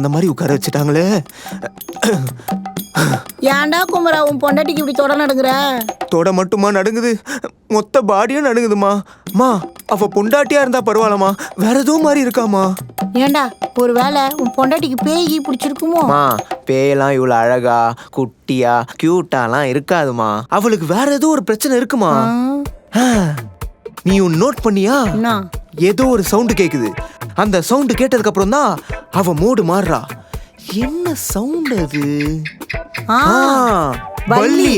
வந்த மாதிரி உட்கார வச்சுட்டாங்களே. ஏன்டா குமரா உன் பொண்டாட்டிக்கு இப்படி தொட நடுங்குற? தொட மட்டுமா நடுங்குது, மொத்த பாடியும் நடுங்குதுமா. மா அவ பொண்டாட்டியா இருந்தா பரவாயில்லமா, வேற எதுவும் மாதிரி இருக்காமா. ஏன்டா ஒரு வேளை உன் பொண்டாட்டிக்கு பேய் பிடிச்சிருக்குமோ? பேயெல்லாம் இவ்வளவு அழகா குட்டியா கியூட்டாலாம் இருக்காதுமா. அவளுக்கு வேற ஏதோ ஒரு பிரச்சனை இருக்குமா. நீ நோட் பண்ணியா? ஏதோ ஒரு சவுண்ட் கேக்குது. அந்த சவுண்ட் கேட்டதுக்கு அப்புறம் தான் அவ மூடு மாறுறா. என்ன சவுண்ட் அது? பல்லி.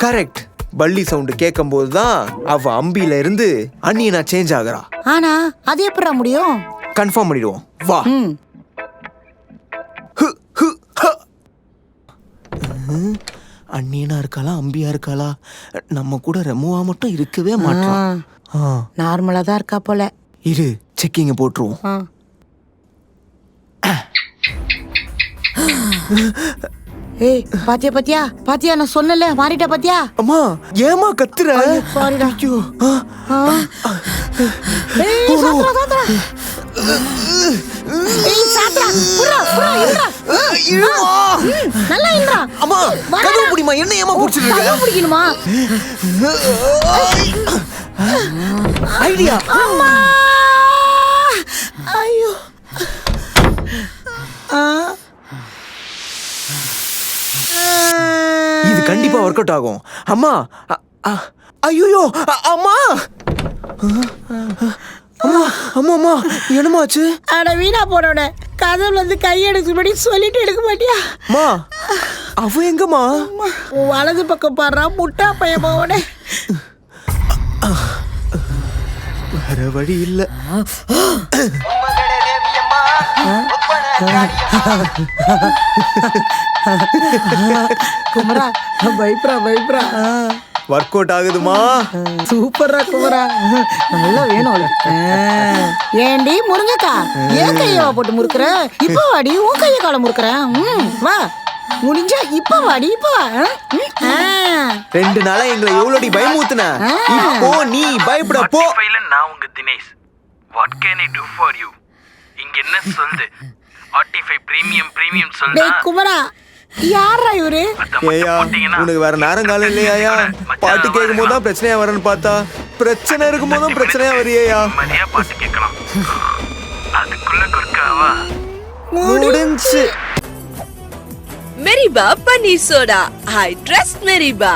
கரெக்ட். பல்லி சவுண்ட் கேட்கும் போதுதான் அவ அம்பியில இருந்து அண்ணியனா சேஞ்ச் ஆகுறா. ஆனா அது எப்படா முடியும்? கன்ஃபார்ம் பண்ணிடுவோம் வா. அண்ணியனா இருக்காளா அம்பியா இருக்காளா? நம்ம கூட ரெமுவா மட்டும் இருக்கவே மாட்டான். நார்மலா தான் இருக்கா போல. இரு செக்கிங்க போட்டுருவோம். ஏய் பாத்தியா பாத்தியா பாத்தியா, நான் சொன்னல மாறிட்டா பாத்தியா? அம்மா ஏமா கத்துற? சாரிடா. ஏய் சாத்ரா சாத்ரா. ஏய் சாத்ரா புரா புரா இல்றா. நல்லா இல்றா. அம்மா கதவு புடிமா. என்ன ஏமா புடிச்சிட்டு இருக்க? கதவு புடிக்கணுமா? ஐடியா. அம்மா ஐயோ. இது கண்டிப்பா ஒர்க் அவுட் ஆகும். அம்மா ஐயோ அம்மா அம்மா அம்மா அம்மா என்னமாச்சு? அட வீணா போனோட கதவுல இருந்து கையெடுக்கும்படி சொல்லிட்டு எடுக்க மாட்டியா? அம்மா அவ எங்கம்மா? வலது பக்கம் பாடுறா முட்டா பையமாவோட. வேற வழி இல்ல. குமரா பயப்ரா பயப்ரா. ஒர்க் அவுட் ஆகுதுமா. சூப்பரா குமரா, நல்லா வேணும். ஏண்டி முருங்கக்கா ஏன் கையவா போட்டு முறுக்குற? இப்ப வாடி உன் கைய கால முறுக்குறேன். வா முடிஞ்சா இப்ப வாடி இப்ப வா. 2 நாளா எங்களை எவ்வளோடி பயமுறுத்துன. இப்போ நீ பயப்பட போ. நான் உங்க Dinesh. What can I do for you? இங்க என்ன சொல்லுது? 45 பிரீமியம் சொல்லுடா. டேய் குமரா யாரா இவரு? ஏயா உனக்கு வேற நேரம் காலம் இல்லையா? பாட்டு கேட்கும் போது தான் பிரச்சனையா வரேன்னு பார்த்தா பிரச்சனை இருக்கும் போதும் பிரச்சனையா வரியா? மரியா பாட்டு கேட்கலாம். அதுக்குள்ள குறுக்காவா? முடிஞ்சு. Meriba Paneer Soda. I trust Meriba.